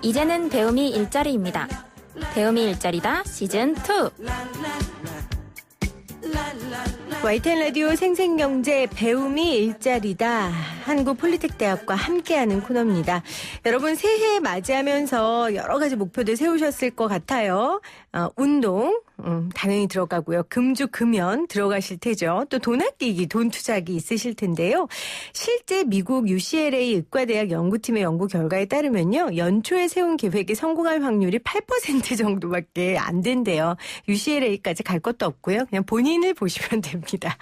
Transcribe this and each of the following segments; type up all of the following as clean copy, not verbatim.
이제는 배움이 일자리입니다. 배움이 일자리다 시즌2. YTN 라디오 생생경제 배움이 일자리다. 한국폴리텍대학과 함께하는 코너입니다. 여러분 새해 맞이하면서 여러 가지 목표들 세우셨을 것 같아요. 운동 당연히 들어가고요. 금주 금연 들어가실 테죠. 또 돈 아끼기, 돈 투자하기 있으실 텐데요. 실제 미국 UCLA 의과대학 연구팀의 연구 결과에 따르면요. 연초에 세운 계획이 성공할 확률이 8% 정도밖에 안 된대요. UCLA까지 갈 것도 없고요. 그냥 본인을 보시면 됩니다.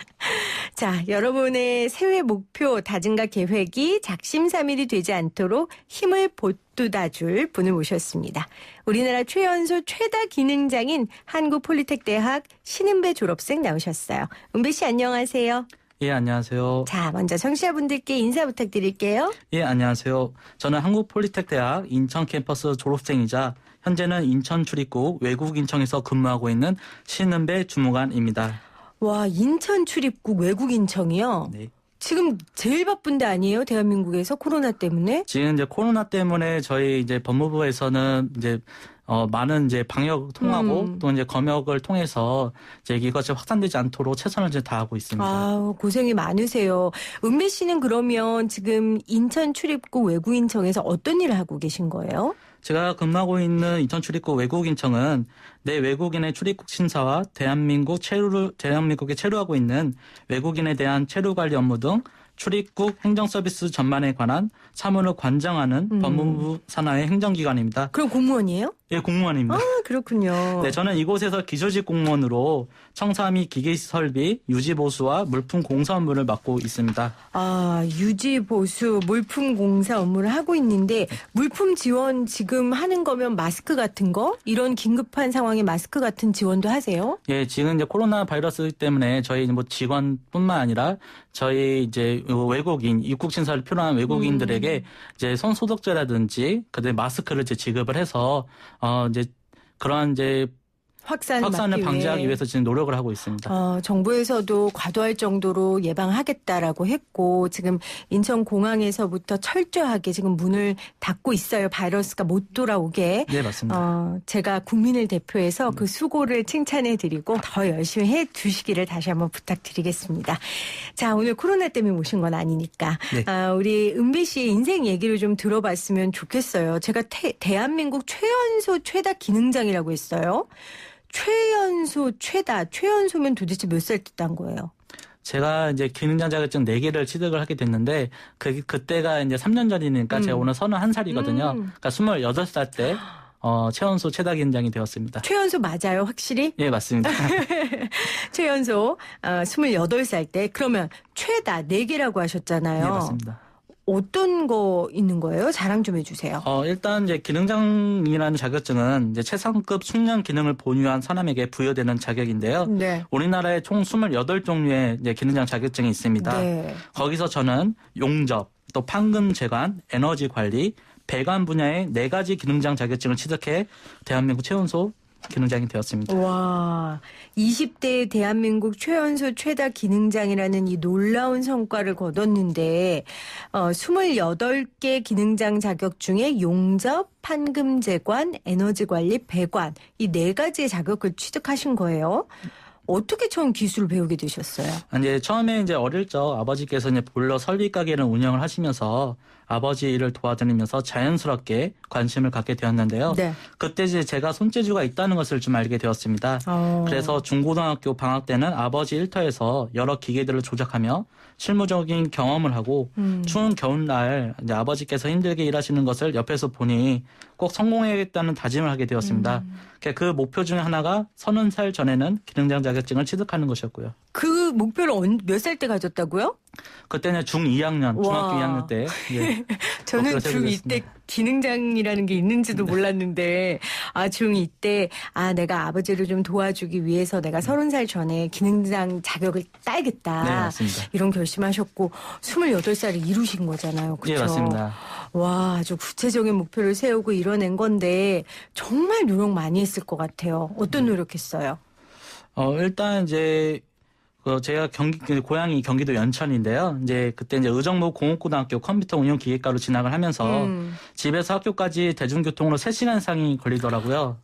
자, 여러분의 새해 목표, 다짐과 계획이 작심삼일이 되지 않도록 힘을 돋아줄 분을 모셨습니다. 우리나라 최연소 최다 기능장인 한국폴리텍대학 신은배 졸업생 나오셨어요. 은배 씨 안녕하세요. 예, 안녕하세요. 자, 먼저 청취자분들께 인사 부탁드릴게요. 예, 안녕하세요. 저는 한국폴리텍대학 인천 캠퍼스 졸업생이자 현재는 인천 출입국 외국인청에서 근무하고 있는 신은배 주무관입니다. 와, 인천 출입국 외국인청이요? 네. 지금 제일 바쁜 데 아니에요? 대한민국에서 코로나 때문에? 지금 이제 코로나 때문에 저희 이제 법무부에서는 이제 많은 이제 방역 통하고 또 이제 검역을 통해서 이제 이것이 확산되지 않도록 최선을 이제 다하고 있습니다. 아, 고생이 많으세요. 은배 씨는 그러면 지금 인천 출입국 외국인청에서 어떤 일을 하고 계신 거예요? 제가 근무하고 있는 인천 출입국 외국인청은 내 외국인의 출입국 심사와 대한민국에 체류하고 있는 외국인에 대한 체류 관리 업무 등 출입국 행정 서비스 전반에 관한 사무를 관장하는 법무부 산하의 행정기관입니다. 그럼 공무원이에요? 예, 공무원입니다. 아, 그렇군요. 네, 저는 이곳에서 기술직 공무원으로 청사 및 기계 설비, 유지 보수와 물품 공사 업무를 맡고 있습니다. 아, 유지 보수, 물품 공사 업무를 하고 있는데 물품 지원 지금 하는 거면 마스크 같은 거? 이런 긴급한 상황에 마스크 같은 지원도 하세요? 예, 지금 이제 코로나 바이러스 때문에 저희 뭐 직원뿐만 아니라 저희 이제 외국인 입국 심사를 필요한 외국인들에게 이제 손 소독제라든지 그다음에 마스크를 이제 지급을 해서 이제 그러한 이제 확산을 방지하기 위해서 지금 노력을 하고 있습니다. 정부에서도 과도할 정도로 예방하겠다라고 했고 지금 인천공항에서부터 철저하게 지금 문을 닫고 있어요. 바이러스가 못 돌아오게. 네, 맞습니다. 제가 국민을 대표해서 그 수고를 칭찬해드리고 더 열심히 해주시기를 다시 한번 부탁드리겠습니다. 자, 오늘 코로나 때문에 모신 건 아니니까 네. 우리 은배 씨의 인생 얘기를 좀 들어봤으면 좋겠어요. 제가 대한민국 최연소 최다 기능장이라고 했어요. 최연소면 도대체 몇 살 때 딴 거예요? 제가 이제 기능장 자격증 4개를 취득을 하게 됐는데 그때가 이제 3년 전이니까 제가 오늘 31살이거든요. 그러니까 28살 때 최연소 최다 기능장이 되었습니다. 최연소 맞아요, 확실히? 예, 맞습니다. 최연소 28살 때 그러면 최다 4개라고 하셨잖아요. 네, 맞습니다. 어떤 거 있는 거예요? 자랑 좀 해주세요. 일단 이제 기능장이라는 자격증은 이제 최상급 숙련 기능을 보유한 사람에게 부여되는 자격인데요. 네. 우리나라에 총 28종류의 이제 기능장 자격증이 있습니다. 네. 거기서 저는 용접, 또 판금 재관, 에너지 관리, 배관 분야의 4가지 기능장 자격증을 취득해 대한민국 최연소 기능장이 되었습니다. 와, 20대 대한민국 최연소 최다 기능장이라는 이 놀라운 성과를 거뒀는데 28개 기능장 자격 중에 용접, 판금 재관, 에너지 관리, 배관 이 4가지의 자격을 취득하신 거예요. 어떻게 처음 기술을 배우게 되셨어요? 이제 처음에 이제 어릴 적 아버지께서 이제 보일러 설비 가게를 운영을 하시면서 아버지 일을 도와드리면서 자연스럽게 관심을 갖게 되었는데요. 네. 그때 이제 제가 손재주가 있다는 것을 좀 알게 되었습니다. 그래서 중고등학교 방학 때는 아버지 일터에서 여러 기계들을 조작하며 실무적인 경험을 하고 추운 겨울날 이제 아버지께서 힘들게 일하시는 것을 옆에서 보니 꼭 성공해야겠다는 다짐을 하게 되었습니다. 그 목표 중에 하나가 30살 전에는 기능장 자격증을 취득하는 것이었고요. 그 목표를 몇 살 때 가졌다고요? 그때는 중2학년, 중학교 2학년 때. 예, 저는 중2 때 기능장이라는 게 있는지도 몰랐는데 중2 때 내가 아버지를 좀 도와주기 위해서 내가 30살 전에 기능장 자격을 따야겠다. 네, 맞습니다. 이런 결심하셨고 28살을 이루신 거잖아요. 그렇죠? 네, 맞습니다. 와, 아주 구체적인 목표를 세우고 이뤄낸 건데 정말 노력 많이 했을 것 같아요. 어떤 노력했어요? 일단 이제 제가 고향이 경기도 연천인데요. 이제 그때 이제 의정부 공업고등학교 컴퓨터 운영 기계과로 진학을 하면서 집에서 학교까지 대중교통으로 3시간 이상이 걸리더라고요.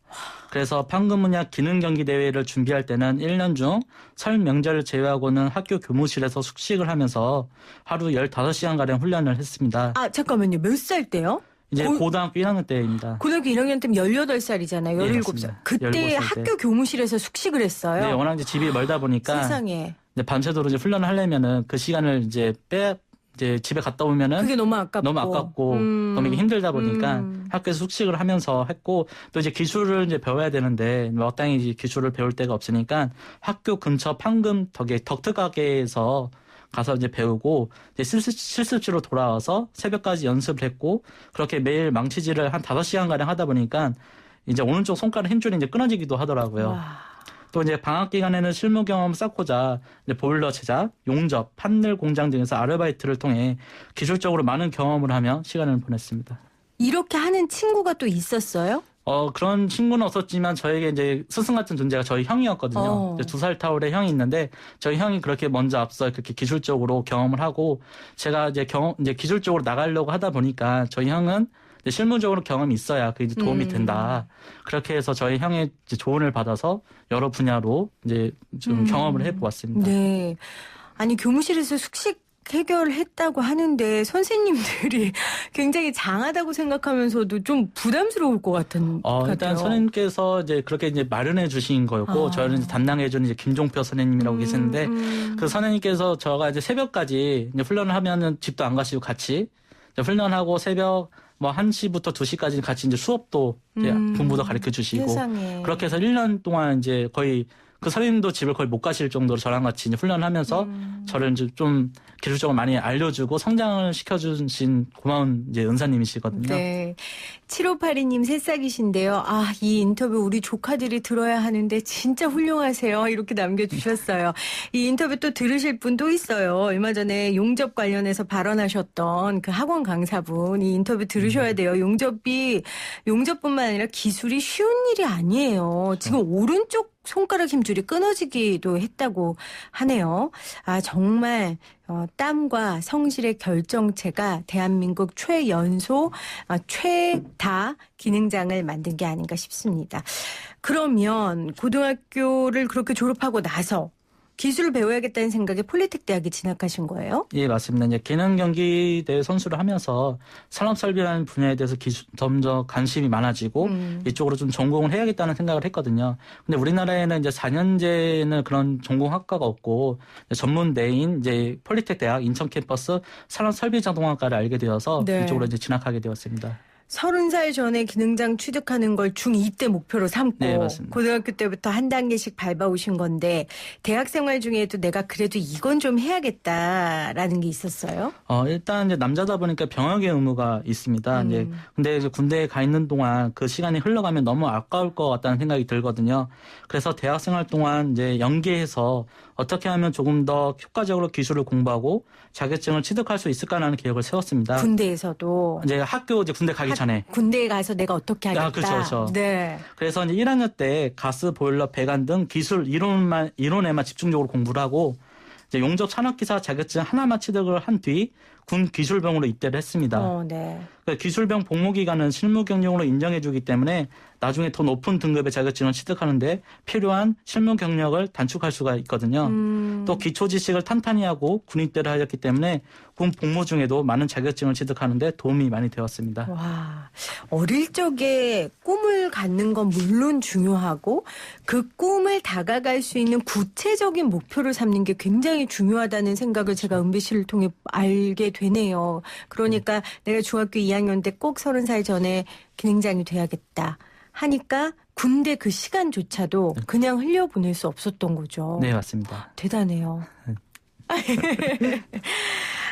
그래서 판금문약 기능 경기 대회를 준비할 때는 1년 중 설 명절을 제외하고는 학교 교무실에서 숙식을 하면서 하루 15시간가량 훈련을 했습니다. 아, 잠깐만요. 몇 살 때요? 이제 고등학교 1학년 때입니다. 고등학교 1학년 때면 18살이잖아요. 17살. 그때 17살 학교 때. 교무실에서 숙식을 했어요. 네, 워낙 이제 집이 멀다 보니까 세상에. 이제 밤새도록 이제 훈련을 하려면은 그 시간을 이제 이제 집에 갔다 오면은 그게 너무 아깝고 너무 힘들다 보니까 학교에서 숙식을 하면서 했고 또 이제 기술을 이제 배워야 되는데 마땅히 이제 기술을 배울 데가 없으니까 학교 근처 판금 덕트 가게에서 가서 이제 배우고 이제 실습지로 돌아와서 새벽까지 연습을 했고 그렇게 매일 망치질을 한 5시간가량 하다 보니까 이제 오른쪽 손가락 힘줄이 이제 끊어지기도 하더라고요. 와. 또 이제 방학 기간에는 실무 경험 쌓고자 이제 보일러 제작, 용접, 판넬 공장 등에서 아르바이트를 통해 기술적으로 많은 경험을 하며 시간을 보냈습니다. 이렇게 하는 친구가 또 있었어요? 그런 친구는 없었지만 저에게 이제 스승 같은 존재가 저희 형이었거든요. 2살 타울의 형이 있는데 저희 형이 그렇게 먼저 앞서 그렇게 기술적으로 경험을 하고 제가 이제 기술적으로 나가려고 하다 보니까 저희 형은 이제 실무적으로 경험이 있어야 그게 이제 도움이 된다. 그렇게 해서 저희 형의 이제 조언을 받아서 여러 분야로 이제 좀 경험을 해보았습니다. 네. 아니 교무실에서 숙식 해결했다고 하는데 선생님들이 굉장히 장하다고 생각하면서도 좀 부담스러울 것 같은 같아요. 일단 선생님께서 이제 그렇게 이제 마련해 주신 거였고 저희는 이제 담당해 주는 이제 김종표 선생님이라고 계시는데 그 선생님께서 저가 이제 새벽까지 이제 훈련을 하면은 집도 안 가시고 같이 이제 훈련하고 새벽 뭐 1시부터 2시까지 같이 이제 수업도 이제 공부도 가르쳐 주시고 세상에. 그렇게 해서 1년 동안 이제 거의 그 선생님도 집을 거의 못 가실 정도로 저랑 같이 이제 훈련하면서 저를 이제 좀 기술적으로 많이 알려주고 성장을 시켜주신 고마운 이제 은사님이시거든요. 네. 7582님 새싹이신데요. 아, 이 인터뷰 우리 조카들이 들어야 하는데 진짜 훌륭하세요. 이렇게 남겨주셨어요. 이 인터뷰 또 들으실 분 또 있어요. 얼마 전에 용접 관련해서 발언하셨던 그 학원 강사분 이 인터뷰 들으셔야 돼요. 용접뿐만 아니라 기술이 쉬운 일이 아니에요. 지금 오른쪽 손가락 힘줄이 끊어지기도 했다고 하네요. 아, 정말 땀과 성실의 결정체가 대한민국 최연소, 최다 기능장을 만든 게 아닌가 싶습니다. 그러면 고등학교를 그렇게 졸업하고 나서 기술을 배워야겠다는 생각에 폴리텍 대학에 진학하신 거예요? 예, 맞습니다. 이제 기능경기대회 선수를 하면서 산업설비라는 분야에 대해서 점점 관심이 많아지고 이쪽으로 좀 전공을 해야겠다는 생각을 했거든요. 근데 우리나라에는 이제 4년제는 그런 전공학과가 없고 전문대인 이제 폴리텍 대학 인천 캠퍼스 산업설비자동학과를 알게 되어서 네. 이쪽으로 이제 진학하게 되었습니다. 30살 전에 기능장 취득하는 걸 중2 때 목표로 삼고 네, 맞습니다. 고등학교 때부터 한 단계씩 밟아오신 건데 대학 생활 중에도 내가 그래도 이건 좀 해야겠다라는 게 있었어요? 일단 이제 남자다 보니까 병역의 의무가 있습니다. 이제 근데 이제 군대에 가 있는 동안 그 시간이 흘러가면 너무 아까울 것 같다는 생각이 들거든요. 그래서 대학 생활 동안 이제 연계해서 어떻게 하면 조금 더 효과적으로 기술을 공부하고 자격증을 취득할 수 있을까라는 계획을 세웠습니다. 군대에서도 이제 군대 가기 전에. 군대에 가서 내가 어떻게 하겠다. 그렇죠. 네. 그래서 이제 1학년 때 가스, 보일러, 배관 등 기술 이론에만 집중적으로 공부를 하고 이제 용접 산업기사 자격증 하나만 취득을 한 뒤 군 기술병으로 입대를 했습니다. 네. 기술병 복무 기간은 실무 경력으로 인정해주기 때문에 나중에 더 높은 등급의 자격증을 취득하는데 필요한 실무 경력을 단축할 수가 있거든요. 또 기초 지식을 탄탄히 하고 군 입대를 하였기 때문에 군 복무 중에도 많은 자격증을 취득하는데 도움이 많이 되었습니다. 와, 어릴 적에 꿈을 갖는 건 물론 중요하고 그 꿈을 다가갈 수 있는 구체적인 목표를 삼는 게 굉장히 중요하다는 생각을 제가 은비 씨를 통해 알게 되네요. 그러니까 내가 중학교 2학년 때 꼭 30살 전에 기능장이 돼야겠다 하니까 군대 그 시간조차도 그냥 흘려보낼 수 없었던 거죠. 네, 맞습니다. 대단해요.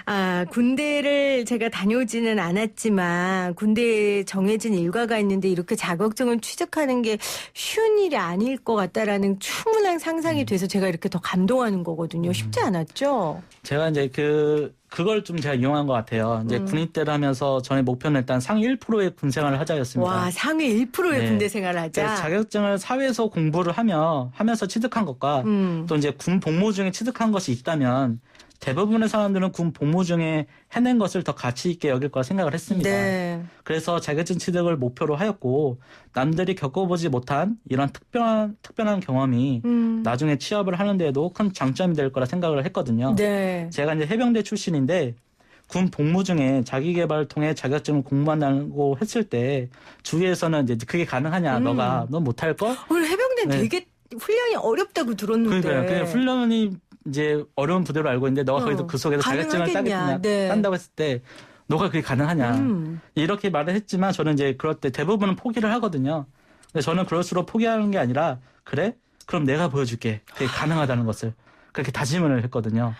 아, 군대를 제가 다녀오지는 않았지만 군대에 정해진 일과가 있는데 이렇게 자격증을 취득하는 게 쉬운 일이 아닐 것 같다라는 충분한 상상이 돼서 제가 이렇게 더 감동하는 거거든요. 쉽지 않았죠? 제가 이제 그 그걸 좀 제가 이용한 것 같아요. 이제 군인 때를 하면서 저의 목표는 일단 상위 1%의 군 생활을 하자였습니다. 와, 상위 1%의 네. 군대 생활을 하자. 자격증을 사회에서 공부를 하면서 취득한 것과 또 이제 군 복무 중에 취득한 것이 있다면 대부분의 사람들은 군 복무 중에 해낸 것을 더 가치 있게 여길 거라 생각을 했습니다. 네. 그래서 자격증 취득을 목표로 하였고 남들이 겪어보지 못한 이런 특별한 경험이 나중에 취업을 하는 데에도 큰 장점이 될 거라 생각을 했거든요. 네. 제가 이제 해병대 출신인데 군 복무 중에 자기 개발을 통해 자격증을 공부한다고 했을 때 주위에서는 이제 그게 가능하냐, 너 못할 걸? 오늘 해병대는 네. 되게 훈련이 어렵다고 들었는데. 그러니까요. 훈련이 이제 어려운 부대로 알고 있는데 너가 거기서 그 속에서 자격증을 따겠냐, 네. 딴다고 했을 때 너가 그게 가능하냐 이렇게 말을 했지만 저는 이제 그럴 때 대부분은 포기를 하거든요. 근데 저는 그럴수록 포기하는 게 아니라 그래? 그럼 내가 보여줄게. 그게 가능하다는 것을 그렇게 다짐을 했거든요.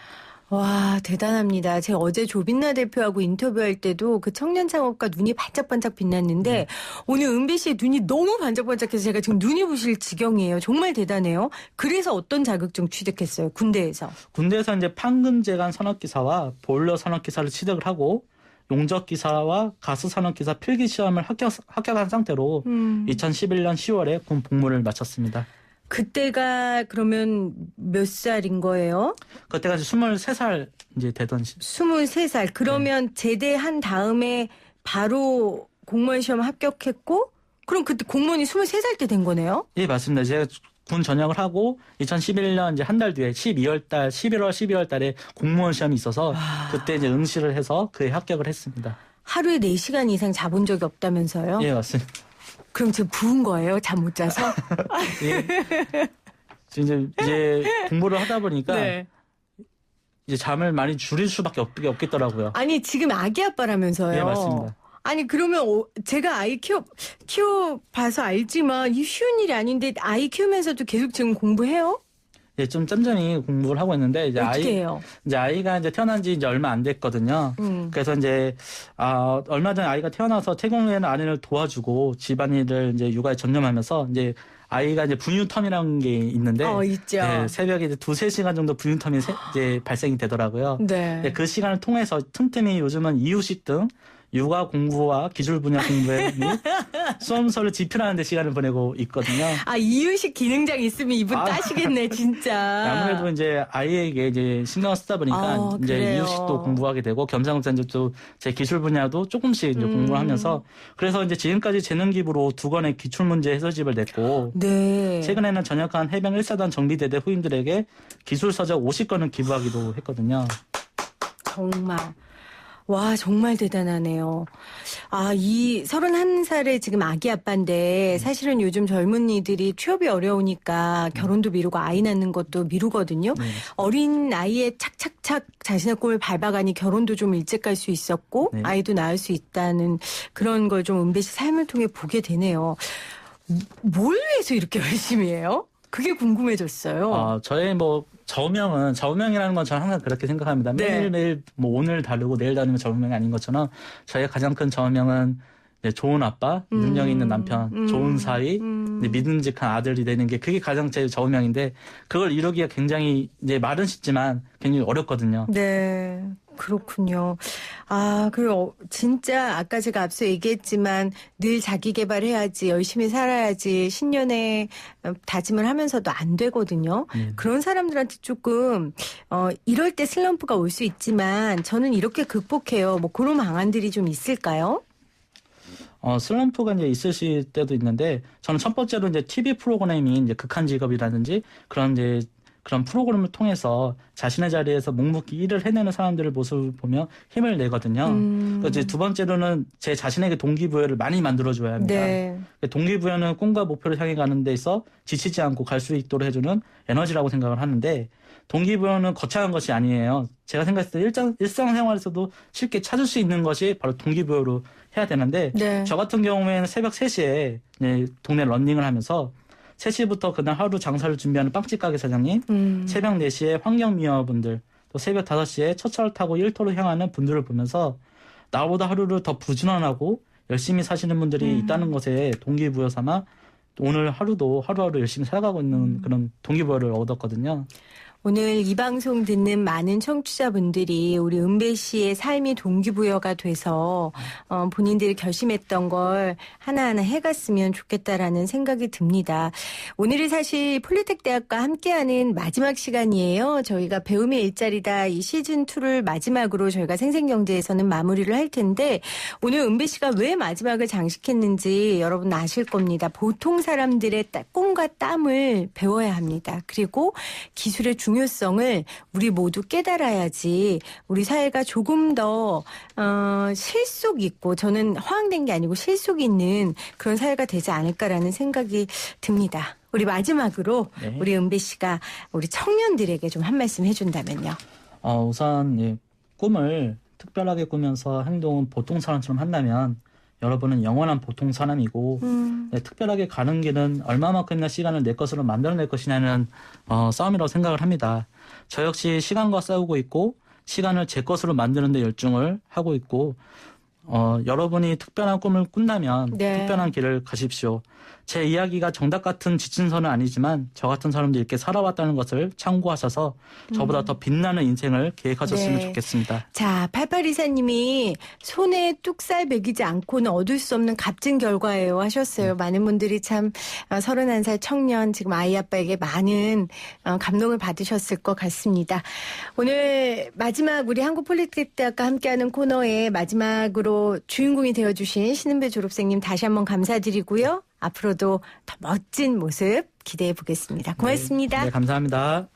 와, 대단합니다. 제가 어제 조빈나 대표하고 인터뷰할 때도 그 청년 창업가 눈이 반짝반짝 빛났는데 오늘 은배 씨의 눈이 너무 반짝반짝해서 제가 지금 눈이 부실 지경이에요. 정말 대단해요. 그래서 어떤 자격증 취득했어요? 군대에서. 군대에서 이제 판금제간 산업기사와 보일러 산업기사를 취득을 하고 용접기사와 가스산업기사 필기시험을 합격한 상태로 2011년 10월에 군 복무를 마쳤습니다. 그때가 그러면 몇 살인 거예요? 그때가 23살 이제 되던 23살. 그러면 제대한 다음에 바로 공무원 시험 합격했고 그럼 그때 공무원이 23살 때 된 거네요? 예, 맞습니다. 제가 군 전역을 하고 2011년 이제 한 달 뒤에 11월 달에 공무원 시험이 있어서 그때 이제 응시를 해서 그에 합격을 했습니다. 하루에 4시간 이상 자본 적이 없다면서요? 예, 맞습니다. 그럼 지금 부은 거예요? 잠 못 자서? 예. 이제 공부를 하다 보니까 네. 이제 잠을 많이 줄일 수밖에 없겠더라고요. 아니 지금 아기 아빠라면서요? 예, 맞습니다. 아니 그러면 제가 아이 키워봐서 알지만 이 쉬운 일이 아닌데 아이 키우면서도 계속 지금 공부해요? 예, 좀 짬짬이 공부를 하고 있는데 이제 어떻게 해요? 이제 아이가 이제 태어난 지 이제 얼마 안 됐거든요. 그래서 이제 얼마 전에 아이가 태어나서 퇴근 후에는 아내를 도와주고 집안일을 이제 육아에 전념하면서 이제 아이가 이제 분유텀이라는 게 있는데 있죠. 네, 새벽에 이제 2-3시간 정도 분유텀이 이제 발생이 되더라고요. 네. 네, 그 시간을 통해서 틈틈이 요즘은 이유식 등 육아 공부와 기술 분야 공부에 및 수험서를 집필하는 데 시간을 보내고 있거든요. 이유식 기능장 있으면 이분 따시겠네, 진짜. 아무래도 이제 아이에게 이제 신경을 쓰다 보니까 이제 그래요. 이유식도 공부하게 되고 겸사겸사 이제 또 제 기술 분야도 조금씩 이제 공부를 하면서 그래서 이제 지금까지 재능 기부로 2권의 기출문제 해설집을 냈고 네. 최근에는 전역한 해병 1사단 정비대대 후임들에게 기술서적 50권을 기부하기도 했거든요. 정말. 와, 정말 대단하네요. 이 31살의 지금 아기 아빠인데 사실은 요즘 젊은이들이 취업이 어려우니까 결혼도 미루고 아이 낳는 것도 미루거든요. 네. 어린 나이에 착착착 자신의 꿈을 밟아가니 결혼도 좀 일찍 갈 수 있었고 네. 아이도 낳을 수 있다는 그런 걸 좀 은배 씨 삶을 통해 보게 되네요. 뭘 위해서 이렇게 열심히 해요? 그게 궁금해졌어요. 저의 좌우명이라는 건 저는 항상 그렇게 생각합니다. 네. 매일매일 오늘 다르고 내일 다르면 좌우명이 아닌 것처럼 저의 가장 큰 좌우명은 좋은 아빠, 능력 있는 남편, 좋은 사위, 믿음직한 아들이 되는 게 그게 가장 제 좌우명인데 그걸 이루기가 굉장히 이제 말은 쉽지만 굉장히 어렵거든요. 네. 그렇군요. 그리고 진짜 아까 제가 앞서 얘기했지만 늘 자기 개발해야지 열심히 살아야지 신년에 다짐을 하면서도 안 되거든요. 그런 사람들한테 조금 이럴 때 슬럼프가 올 수 있지만 저는 이렇게 극복해요. 뭐 그런 방안들이 좀 있을까요? 슬럼프가 이제 있으실 때도 있는데 저는 첫 번째로 이제 TV 프로그램이 이제 극한 직업이라든지 그런 프로그램을 통해서 자신의 자리에서 묵묵히 일을 해내는 사람들의 모습을 보며 힘을 내거든요. 이제 두 번째로는 제 자신에게 동기부여를 많이 만들어줘야 합니다. 네. 동기부여는 꿈과 목표를 향해 가는 데 있어 지치지 않고 갈 수 있도록 해주는 에너지라고 생각을 하는데 동기부여는 거창한 것이 아니에요. 제가 생각했을 때 일상생활에서도 쉽게 찾을 수 있는 것이 바로 동기부여로 해야 되는데 네. 저 같은 경우에는 새벽 3시에 동네 러닝을 하면서 3시부터 그날 하루 장사를 준비하는 빵집 가게 사장님, 새벽 4시에 환경미화분들, 또 새벽 5시에 첫 차를 타고 일터로 향하는 분들을 보면서 나보다 하루를 더 부지런하고 열심히 사시는 분들이 있다는 것에 동기부여 삼아 오늘 하루도 하루하루 열심히 살아가고 있는 그런 동기부여를 얻었거든요. 오늘 이 방송 듣는 많은 청취자분들이 우리 은배 씨의 삶이 동기부여가 돼서 본인들이 결심했던 걸 하나하나 해갔으면 좋겠다라는 생각이 듭니다. 오늘이 사실 폴리텍 대학과 함께하는 마지막 시간이에요. 저희가 배움의 일자리다 이 시즌2를 마지막으로 저희가 생생경제에서는 마무리를 할 텐데 오늘 은배 씨가 왜 마지막을 장식했는지 여러분 아실 겁니다. 보통 사람들의 꿈과 땀을 배워야 합니다. 그리고 기술의 중요성을 우리 모두 깨달아야지 우리 사회가 조금 더 실속 있고 저는 허황된 게 아니고 실속 있는 그런 사회가 되지 않을까라는 생각이 듭니다. 우리 마지막으로 네. 우리 은배 씨가 우리 청년들에게 좀 한 말씀 해준다면요. 우선 꿈을 특별하게 꾸면서 행동은 보통 사람처럼 한다면 여러분은 영원한 보통 사람이고 특별하게 가는 길은 얼마만큼이나 시간을 내 것으로 만들어낼 것이냐는 싸움이라고 생각을 합니다. 저 역시 시간과 싸우고 있고 시간을 제 것으로 만드는 데 열중을 하고 있고 여러분이 특별한 꿈을 꾼다면 네. 특별한 길을 가십시오. 제 이야기가 정답 같은 지침서는 아니지만 저 같은 사람들이 이렇게 살아왔다는 것을 참고하셔서 저보다 더 빛나는 인생을 계획하셨으면 네. 좋겠습니다. 자, 8824님이 손에 뚝살 배기지 않고는 얻을 수 없는 값진 결과예요 하셨어요. 많은 분들이 참 31살 청년 지금 아이 아빠에게 많은 감동을 받으셨을 것 같습니다. 오늘 마지막 우리 한국폴리텍대학과 함께하는 코너의 마지막으로 주인공이 되어주신 신은배 졸업생님 다시 한번 감사드리고요. 앞으로도 더 멋진 모습 기대해 보겠습니다. 고맙습니다. 네, 감사합니다.